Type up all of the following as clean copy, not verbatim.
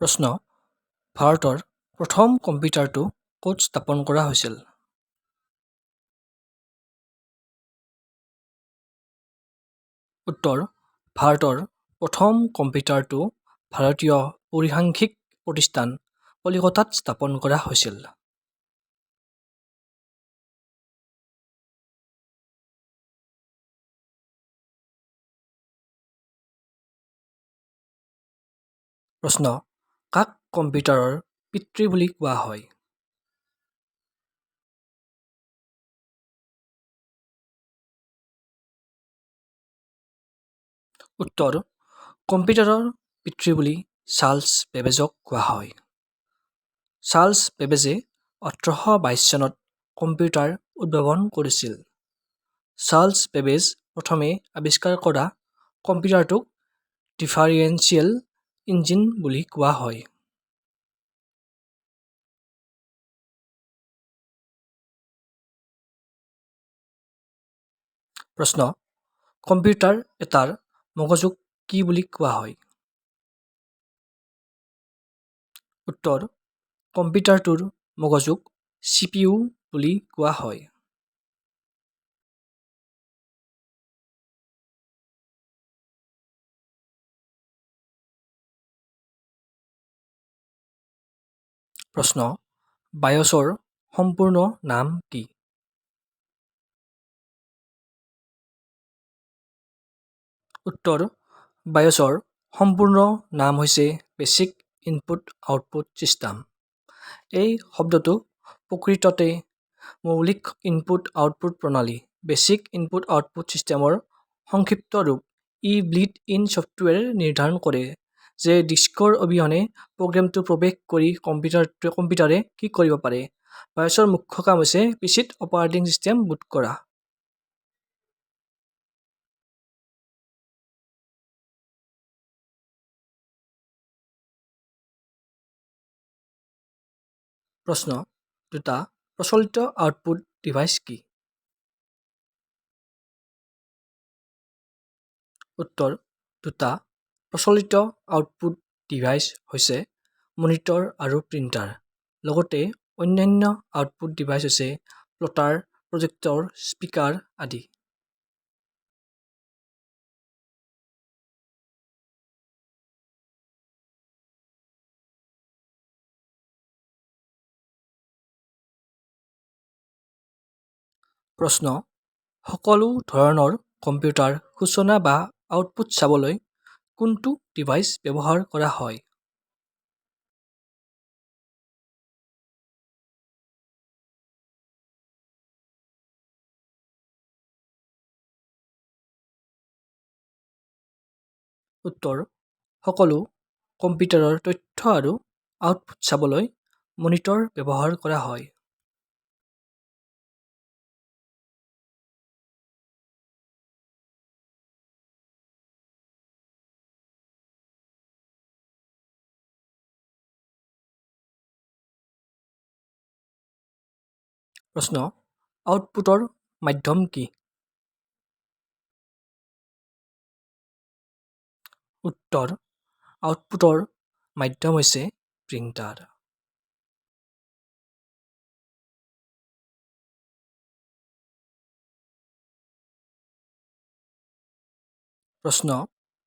প্ৰশ্ন ভাৰতৰ প্ৰথম কম্পিউটাৰটো ক'ত স্থাপন কৰা হৈছিল? উত্তৰ ভাৰতৰ প্ৰথম কম্পিউটাৰটো ভাৰতীয় পৰিসাংখ্যিক প্ৰতিষ্ঠান কলিকতাত স্থাপন কৰা হৈছিল। প্ৰশ্ন কাক কম্পিউটাৰৰ পিতৃ বুলি কোৱা হয়? উত্তৰ কম্পিউটাৰৰ পিতৃ বুলি চাৰ্লছ বেবেজক কোৱা হয়। চাৰ্লছ বেবেজে 1822 চনত কম্পিউটাৰ উদ্ভাৱন কৰিছিল। চাৰ্লছ বেবেজ প্ৰথমে আৱিষ্কাৰ কৰা কম্পিউটাৰটোক ডিফাৰেনচিয়েল ইঞ্জিন বুলি কোৱা হয়। প্ৰশ্ন কম্পিউটাৰ এটাৰ মগজুক কি বুলি কোৱা হয়? উত্তৰ কম্পিউটাৰটোৰ মগজুক CPU বুলি কোৱা হয়। প্ৰশ্ন বায়ছৰ সম্পূৰ্ণ নাম কি? উত্তৰ বায়ছৰ সম্পূৰ্ণ নাম হৈছে বেচিক ইনপুট আউটপুট ছিষ্টেম। এই শব্দটো প্ৰকৃততে মৌলিক ইনপুট আউটপুট প্ৰণালী বেচিক ইনপুট আউটপুট ছিষ্টেমৰ সংক্ষিপ্ত ৰূপ। ই বিল্ট ইন ছফ্টৱেৰ নিৰ্ধাৰণ কৰে যে ডিস্কৰ অবিহনে প্ৰগ্ৰেমটো প্ৰৱেশ কৰি কম্পিউটাৰে কি কৰিব পাৰে। বায়ছৰ মুখ্য কাম হৈছে পিচিত অপাৰেটিং ছিষ্টেম বুট কৰা। প্ৰশ্ন দুটা প্ৰচলিত আউটপুট ডিভাইচ কি? উত্তৰ দুটা প্ৰচলিত আউটপুট ডিভাইচ হৈছে মনিটৰ আৰু প্ৰিণ্টাৰ। লগতে অন্যান্য আউটপুট ডিভাইচ হৈছে প্লটাৰ, প্ৰজেক্টৰ, স্পীকাৰ আদি। প্ৰশ্ন সকলো ধৰণৰ কম্পিউটাৰ সূচনা বা আউটপুট চাবলৈ কোনটো ডিভাইচ ব্যৱহাৰ কৰা হয়? উত্তৰ সকলো কম্পিউটাৰৰ তথ্য আৰু আউটপুট চাবলৈ মনিটৰ ব্যৱহাৰ কৰা হয়। প্ৰশ্ন আউটপুটৰ মাধ্যম কি? উত্তৰ আউটপুটৰ মাধ্যম হৈছে প্ৰিণ্টাৰ। প্ৰশ্ন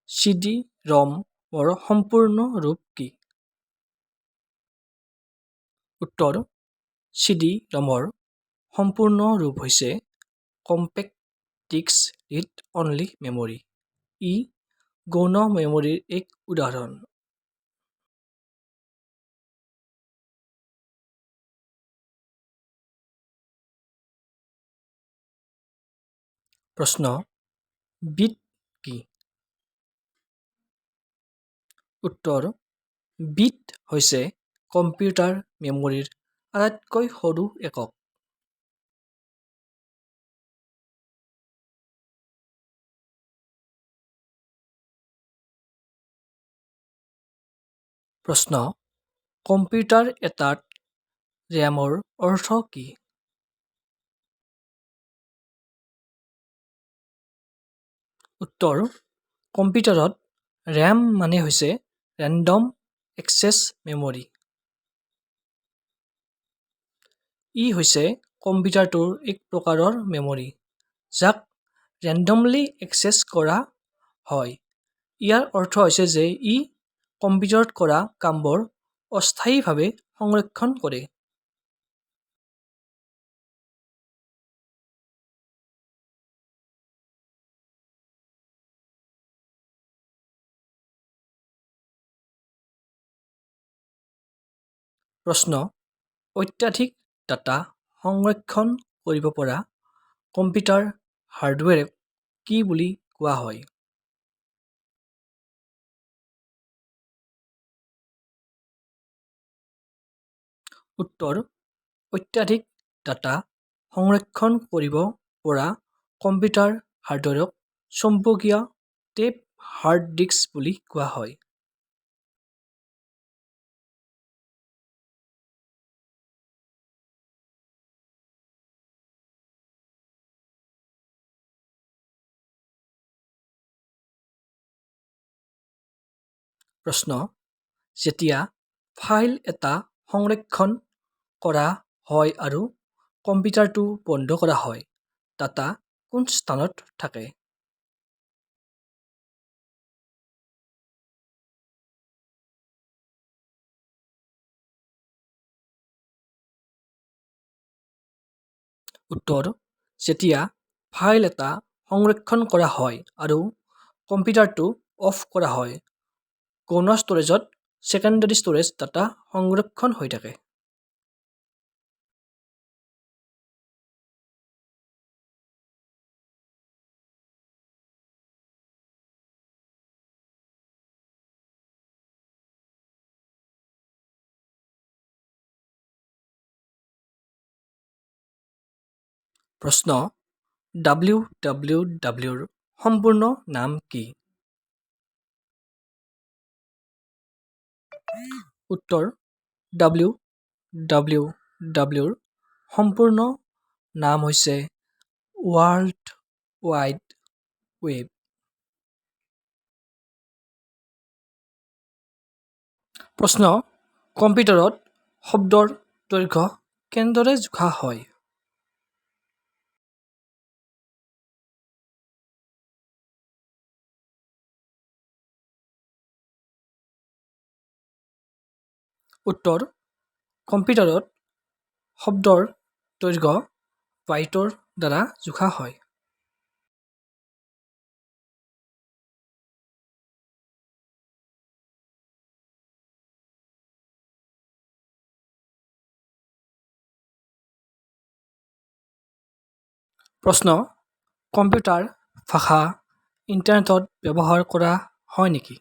CD-ROMৰ সম্পূৰ্ণ ৰূপ কি? উত্তৰ CD-ROMৰ সম্পূৰ্ণ ৰূপ হৈছে compact disc read only memory. ই গৌণ মেমৰিৰ এক উদাহৰণ। প্ৰশ্ন বিট কি? উত্তৰ বিট হৈছে কম্পিউটাৰ মেমৰিৰ আটাইতকৈ সৰু একক। প্ৰশ্ন কম্পিউটাৰ এটাত ৰেমৰ অৰ্থ কি? উত্তৰ কম্পিউটাৰত ৰেম মানে হৈছে ৰেণ্ডম এক্সেছ মেমৰি। ই হৈছে কম্পিউটাৰটোৰ এক প্ৰকাৰৰ মেমৰি, যাক ৰেণ্ডমলি এক্সেছ কৰা হয়। ইয়াৰ অৰ্থ হৈছে যে ই কম্পিউটাৰত কৰা কামবোৰ অস্থায়ীভাৱে সংৰক্ষণ কৰে। প্ৰশ্ন: অত্যাধিক ডাটা সংৰক্ষণ কৰিব পৰা কম্পিউটাৰ হাৰ্ডৱেৰক কি বুলি কোৱা হয়? উত্তৰ: অত্যাধিক ডাটা সংৰক্ষণ কৰিব পৰা কম্পিউটাৰ হাৰ্ডৱেৰক চৌম্বকীয় টেপ হাৰ্ড ডিস্ক বুলি কোৱা হয়। প্ৰশ্ন: যেতিয়া ফাইল এটা সংৰক্ষণ কৰা হয় আৰু কম্পিউটাৰটো বন্ধ কৰা হয়, ডাটা কোন স্থানত থাকে? উত্তৰ: যেতিয়া ফাইল এটা সংৰক্ষণ কৰা হয় আৰু কম্পিউটাৰটো অফ কৰা হয়, গৌণ ষ্ট'ৰেজত ছেকেণ্ডাৰী ষ্ট'ৰেজ ডাটা সংৰক্ষণ হৈ থাকে। প্ৰশ্ন: wwwৰ সম্পূৰ্ণ নাম কি? উত্তৰ: wwwৰ সম্পূৰ্ণ নাম হৈছে ৱৰ্ল্ড ৱাইড ৱেব। প্ৰশ্ন: কম্পিউটাৰত শব্দৰ দৈৰ্ঘ্য কেনেদৰে জোখা হয়? উত্তৰ: কম্পিউটাৰত শব্দৰ দৈৰ্ঘ্য বাইটৰ দ্বাৰা জোখা হয়। প্ৰশ্ন: কম্পিউটাৰ ভাষা ইণ্টাৰনেটত ব্যৱহাৰ কৰা হয় নেকি?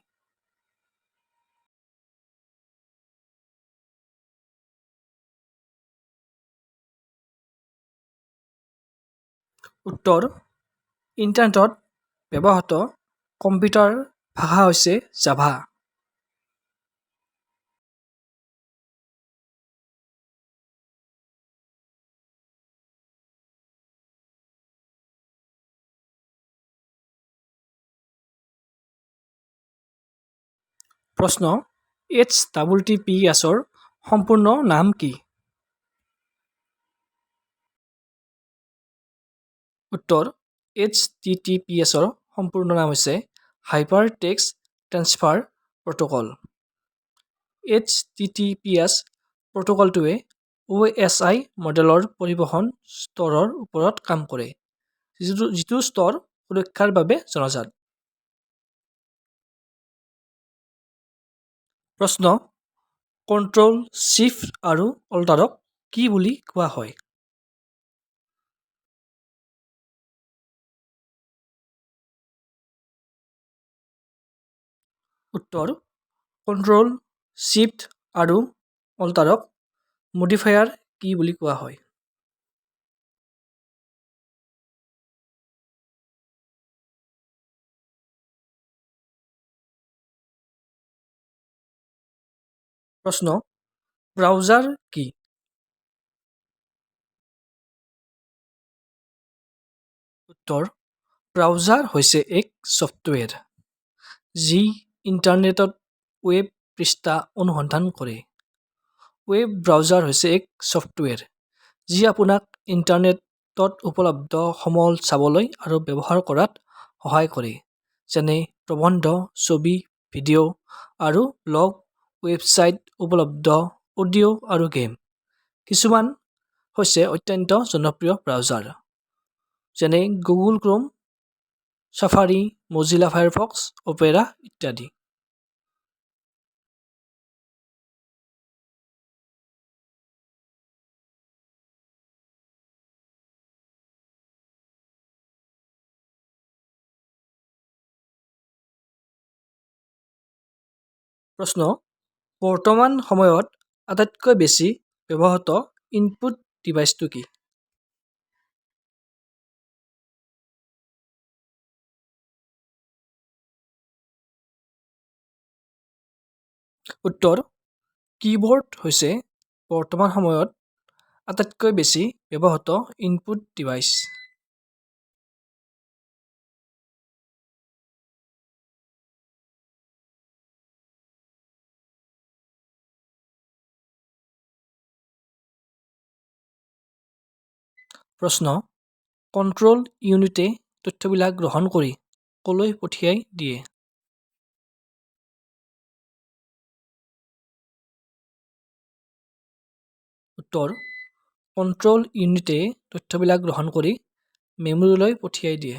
উত্তৰ: ইণ্টাৰনেটত ব্যৱহৃত কম্পিউটাৰ ভাষা হৈছে জাভা। প্ৰশ্ন: HTTPSৰ সম্পূৰ্ণ নাম কি? উত্তৰ: HTTPSৰ সম্পূৰ্ণ নাম হৈছে hyper text transfer protocol. HTTPS প্ৰট'কলটোৱে OSI মডেলৰ পৰিবহণ স্তৰৰ ওপৰত কাম কৰে, যিটো স্তৰ সুৰক্ষাৰ বাবে জনাজাত। প্ৰশ্ন: কণ্ট্ৰল শিফ্ট আৰু অল্টাৰক কি বুলি কোৱা হয়? উত্তৰ: কণ্ট্ৰল শিফ্ট আৰু অল্টাৰক মডিফায়াৰ কি বুলি কোৱা হয়? প্ৰশ্ন: ব্ৰাউজাৰ কি? উত্তৰ: ব্ৰাউজাৰ হৈছে এক ছফ্টৱেৰ যি ইণ্টাৰনেটত ৱেব পৃষ্ঠা অনুসন্ধান কৰে। ৱেব ব্ৰাউজাৰ হৈছে এক ছফ্টৱেৰ যি আপোনাক ইণ্টাৰনেটত উপলব্ধ সমল চাবলৈ আৰু ব্যৱহাৰ কৰাত সহায় কৰে, যেনে প্ৰবন্ধ, ছবি, ভিডিঅ' আৰু ব্লগ, ৱেবছাইট, উপলব্ধ অডিঅ' আৰু গেম। কিছুমান হৈছে অত্যন্ত জনপ্ৰিয় ব্ৰাউজাৰ, যেনে গুগল ক্ৰোম, ছাফাৰী, মজিলা ফায়াৰফক্স, অপেৰা ইত্যাদি। প্ৰশ্ন: বৰ্তমান সময়ত আটাইতকৈ বেছি ব্যৱহৃত ইনপুট ডিভাইচটো কি? উত্তৰ: কীবৰ্ড হৈছে বৰ্তমান সময়ত আটাইতকৈ বেছি ব্যৱহৃত ইনপুট ডিভাইচ। প্ৰশ্ন: কণ্ট্ৰল ইউনিটে তথ্যবিলাক গ্ৰহণ কৰি কলৈ পঠিয়াই দিয়ে? উত্তৰ: কণ্ট্ৰল ইউনিটে তথ্যবিলাক গ্ৰহণ কৰি মেমৰীলৈ পঠিয়াই দিয়ে।